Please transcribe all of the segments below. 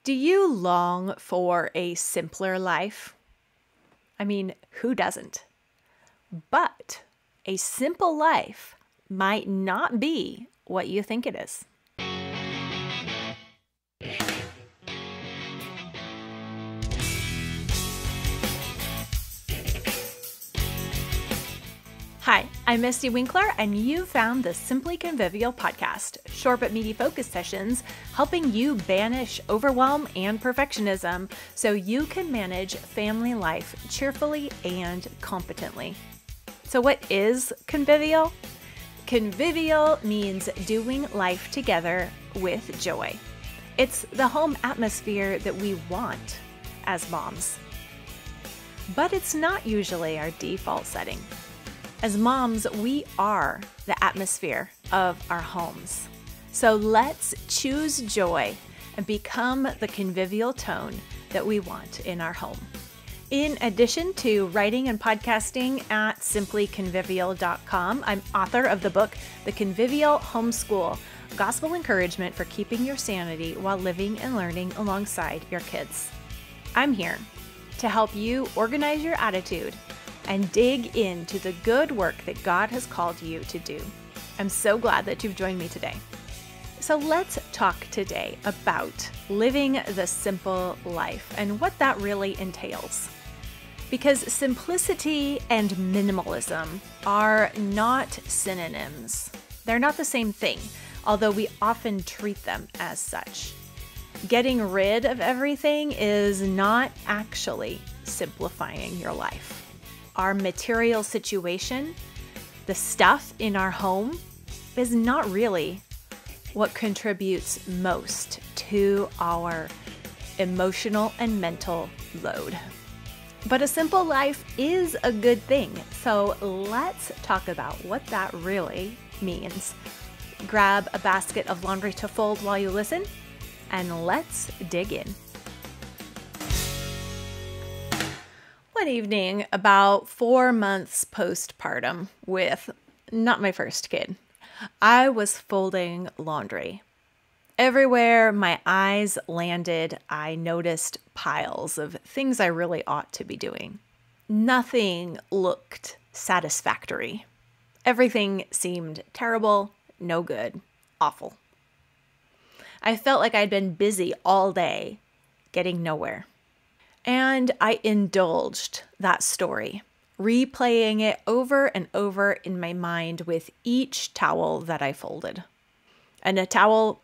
Do you long for a simpler life? I mean, who doesn't? But a simple life might not be what you think it is. Hi, I'm Mystie Winckler, and you found the Simply Convivial podcast, short but meaty focus sessions helping you banish overwhelm and perfectionism so you can manage family life cheerfully and competently. So what is convivial? Convivial means doing life together with joy. It's the home atmosphere that we want as moms. But it's not usually our default setting. As moms, we are the atmosphere of our homes. So let's choose joy and become the convivial tone that we want in our home. In addition to writing and podcasting at simplyconvivial.com, I'm author of the book, The Convivial Homeschool, Gospel Encouragement for Keeping Your Sanity While Living and Learning Alongside Your Kids. I'm here to help you organize your attitude and dig into the good work that God has called you to do. I'm so glad that you've joined me today. So let's talk today about living the simple life and what that really entails. Because simplicity and minimalism are not synonyms. They're not the same thing, although we often treat them as such. Getting rid of everything is not actually simplifying your life. Our material situation, the stuff in our home, is not really what contributes most to our emotional and mental load. But a simple life is a good thing, so let's talk about what that really means. Grab a basket of laundry to fold while you listen, and let's dig in. One evening, about 4 months postpartum with not my first kid, I was folding laundry. Everywhere my eyes landed, I noticed piles of things I really ought to be doing. Nothing looked satisfactory. Everything seemed terrible, no good, awful. I felt like I'd been busy all day, getting nowhere. And I indulged that story, replaying it over and over in my mind with each towel that I folded. And a towel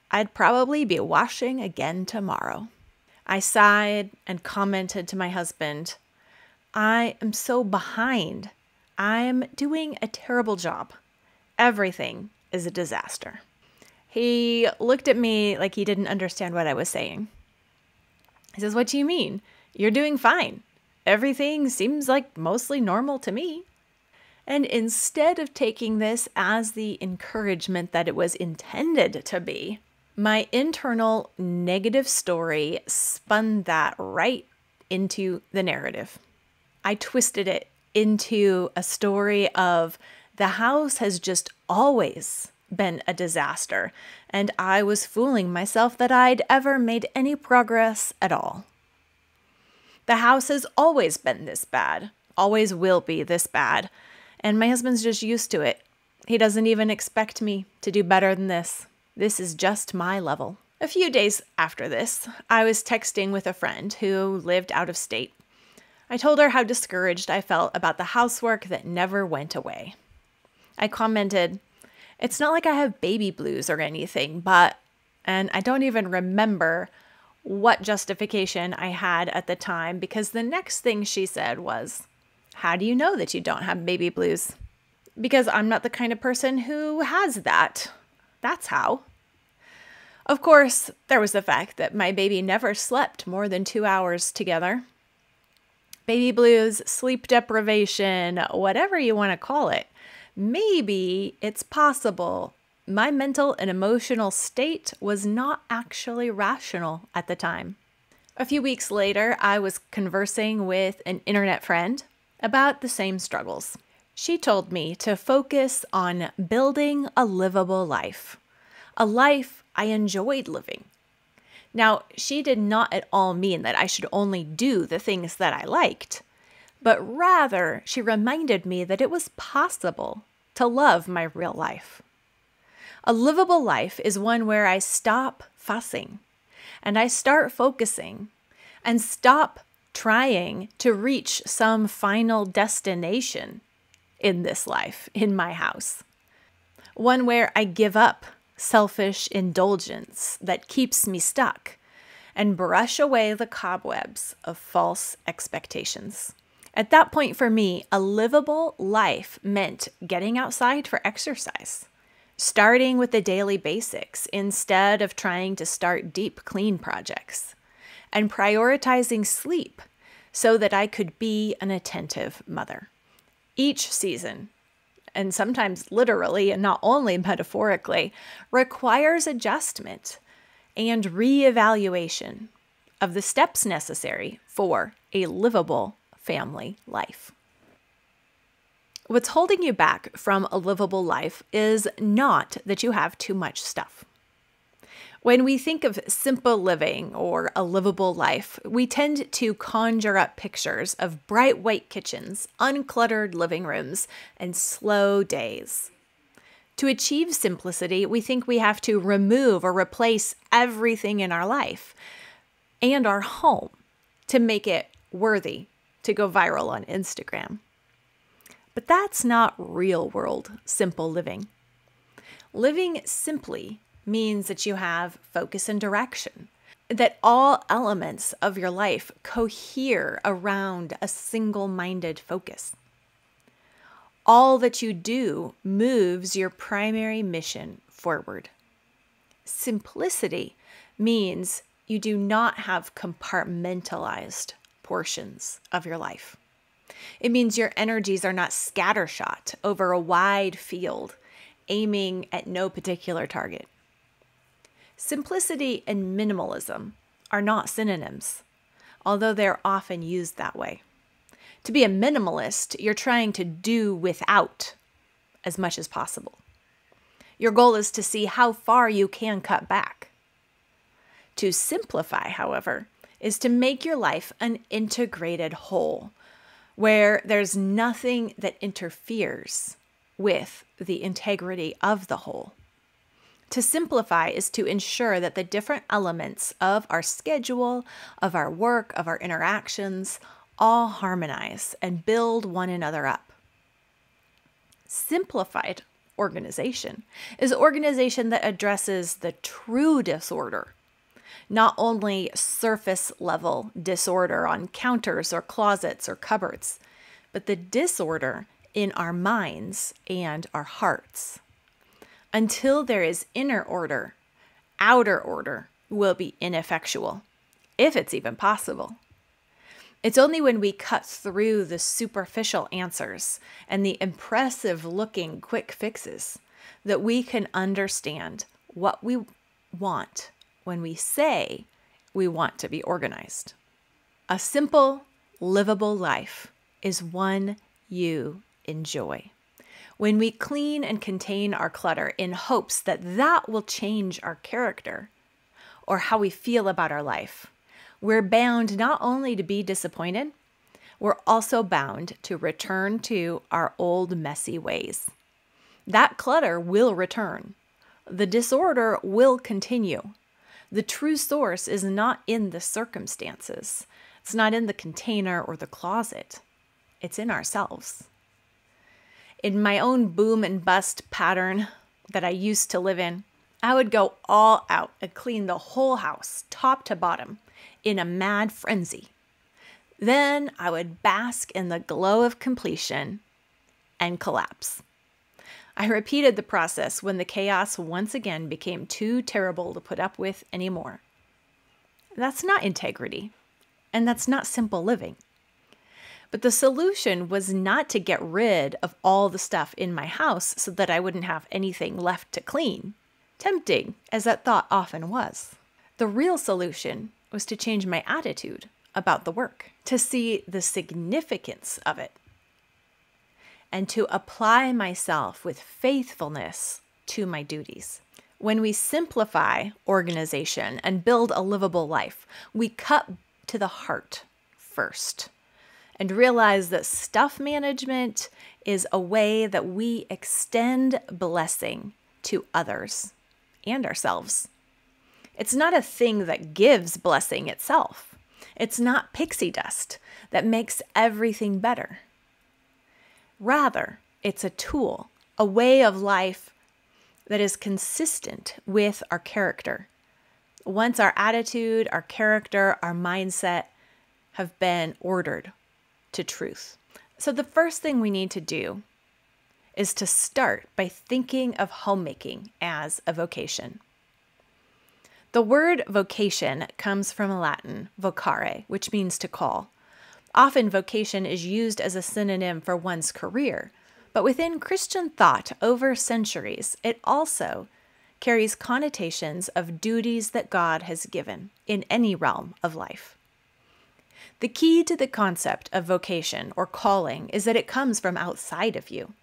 I'd probably be washing again tomorrow. I sighed and commented to my husband, I am so behind. I'm doing a terrible job. Everything is a disaster. He looked at me like he didn't understand what I was saying. He says, what do you mean? You're doing fine. Everything seems like mostly normal to me. And instead of taking this as the encouragement that it was intended to be, my internal negative story spun that right into the narrative. I twisted it into a story of the house has just always been a disaster, and I was fooling myself that I'd ever made any progress at all. The house has always been this bad, always will be this bad, and my husband's just used to it. He doesn't even expect me to do better than this. This is just my level. A few days after this, I was texting with a friend who lived out of state. I told her how discouraged I felt about the housework that never went away. I commented, it's not like I have baby blues or anything, and I don't even remember what justification I had at the time because the next thing she said was, how do you know that you don't have baby blues? Because I'm not the kind of person who has that. That's how. Of course, there was the fact that my baby never slept more than 2 hours together. Baby blues, sleep deprivation, whatever you want to call it. Maybe it's possible my mental and emotional state was not actually rational at the time. A few weeks later, I was conversing with an internet friend about the same struggles. She told me to focus on building a livable life, a life I enjoyed living. Now, she did not at all mean that I should only do the things that I liked, but rather she reminded me that it was possible to love my real life. A livable life is one where I stop fussing and I start focusing and stop trying to reach some final destination in this life, in my house. One where I give up selfish indulgence that keeps me stuck and brush away the cobwebs of false expectations. At that point for me, a livable life meant getting outside for exercise, starting with the daily basics instead of trying to start deep clean projects, and prioritizing sleep so that I could be an attentive mother. Each season, and sometimes literally and not only metaphorically, requires adjustment and reevaluation of the steps necessary for a livable family life. What's holding you back from a livable life is not that you have too much stuff. When we think of simple living or a livable life, we tend to conjure up pictures of bright white kitchens, uncluttered living rooms, and slow days. To achieve simplicity, we think we have to remove or replace everything in our life and our home to make it worthy to go viral on Instagram. But that's not real-world simple living. Living simply means that you have focus and direction, that all elements of your life cohere around a single-minded focus. All that you do moves your primary mission forward. Simplicity means you do not have compartmentalized portions of your life. It means your energies are not scattershot over a wide field, aiming at no particular target. Simplicity and minimalism are not synonyms, although they're often used that way. To be a minimalist, you're trying to do without as much as possible. Your goal is to see how far you can cut back. To simplify, however, is to make your life an integrated whole, where there's nothing that interferes with the integrity of the whole. To simplify is to ensure that the different elements of our schedule, of our work, of our interactions, all harmonize and build one another up. Simplified organization is organization that addresses the true disorder, not only surface level disorder on counters or closets or cupboards, but the disorder in our minds and our hearts. Until there is inner order, outer order will be ineffectual, if it's even possible. It's only when we cut through the superficial answers and the impressive-looking quick fixes that we can understand what we want when we say we want to be organized. A simple, livable life is one you enjoy. When we clean and contain our clutter in hopes that that will change our character or how we feel about our life, we're bound not only to be disappointed, we're also bound to return to our old messy ways. That clutter will return. The disorder will continue. The true source is not in the circumstances. It's not in the container or the closet. It's in ourselves. In my own boom and bust pattern that I used to live in, I would go all out and clean the whole house, top to bottom, in a mad frenzy. Then I would bask in the glow of completion and collapse. I repeated the process when the chaos once again became too terrible to put up with anymore. That's not integrity, and that's not simple living. But the solution was not to get rid of all the stuff in my house so that I wouldn't have anything left to clean, tempting as that thought often was. The real solution was to change my attitude about the work, to see the significance of it, and to apply myself with faithfulness to my duties. When we simplify organization and build a livable life, we cut to the heart first and realize that stuff management is a way that we extend blessing to others and ourselves. It's not a thing that gives blessing itself. It's not pixie dust that makes everything better. Rather, it's a tool, a way of life that is consistent with our character. Once our attitude, our character, our mindset have been ordered to truth. So the first thing we need to do is to start by thinking of homemaking as a vocation. The word vocation comes from Latin vocare, which means to call. Often vocation is used as a synonym for one's career, but within Christian thought over centuries, it also carries connotations of duties that God has given in any realm of life. The key to the concept of vocation or calling is that it comes from outside of you.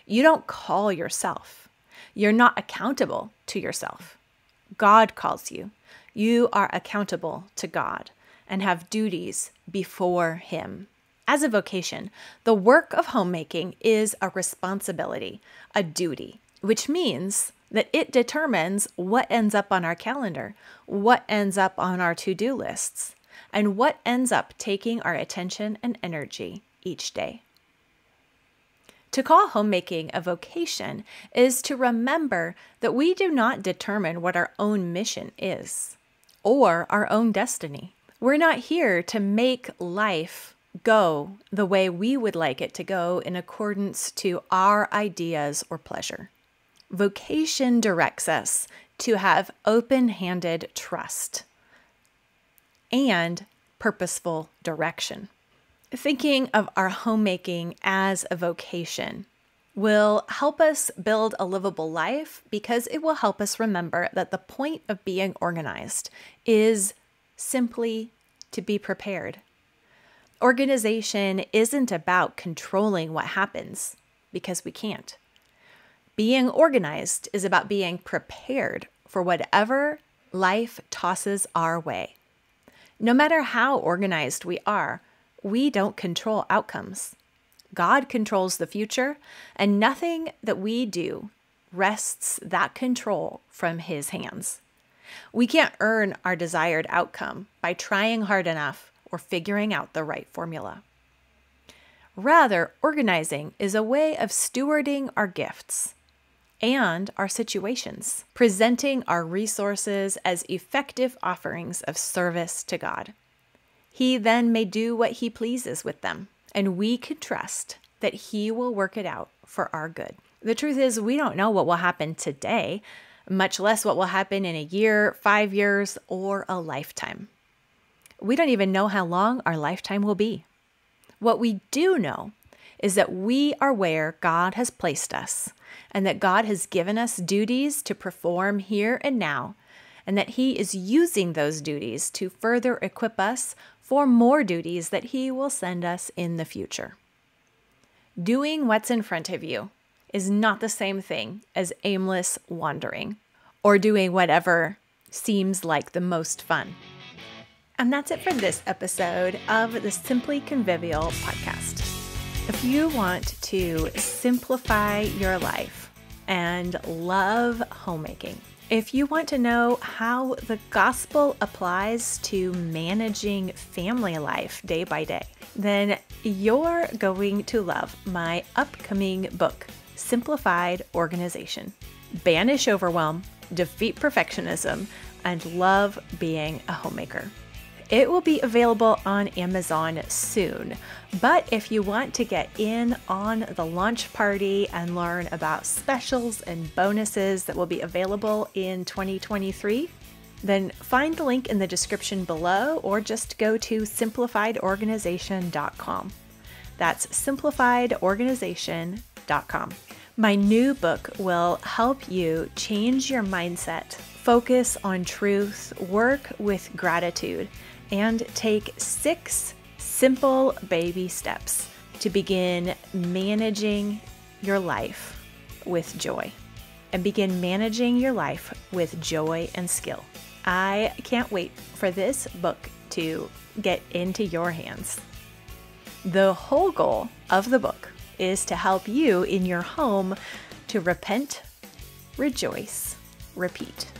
You don't call yourself. You're not accountable to yourself. God calls you. You are accountable to God and have duties before Him. As a vocation, the work of homemaking is a responsibility, a duty, which means that it determines what ends up on our calendar, what ends up on our to-do lists, and what ends up taking our attention and energy each day. To call homemaking a vocation is to remember that we do not determine what our own mission is or our own destiny. We're not here to make life go the way we would like it to go in accordance to our ideas or pleasure. Vocation directs us to have open-handed trust and purposeful direction. Thinking of our homemaking as a vocation will help us build a livable life because it will help us remember that the point of being organized is simply to be prepared. Organization isn't about controlling what happens because we can't. Being organized is about being prepared for whatever life tosses our way. No matter how organized we are, we don't control outcomes. God controls the future, and nothing that we do wrests that control from His hands. We can't earn our desired outcome by trying hard enough or figuring out the right formula. Rather, organizing is a way of stewarding our gifts and our situations, presenting our resources as effective offerings of service to God. He then may do what He pleases with them, and we can trust that He will work it out for our good. The truth is, we don't know what will happen today, much less what will happen in a year, 5 years, or a lifetime. We don't even know how long our lifetime will be. What we do know is that we are where God has placed us, and that God has given us duties to perform here and now, and that He is using those duties to further equip us for more duties that He will send us in the future. Doing what's in front of you is not the same thing as aimless wandering or doing whatever seems like the most fun. And that's it for this episode of the Simply Convivial podcast. If you want to simplify your life and love homemaking, if you want to know how the gospel applies to managing family life day by day, then you're going to love my upcoming book, Simplified Organization. Banish overwhelm, defeat perfectionism, and love being a homemaker. It will be available on Amazon soon, but if you want to get in on the launch party and learn about specials and bonuses that will be available in 2023, then find the link in the description below or just go to simplifiedorganization.com. That's simplifiedorganization.com. My new book will help you change your mindset, focus on truth, work with gratitude, and take 6 simple baby steps to begin managing your life with joy. and begin managing your life with joy and skill. I can't wait for this book to get into your hands. The whole goal of the book is to help you in your home to repent, rejoice, repeat.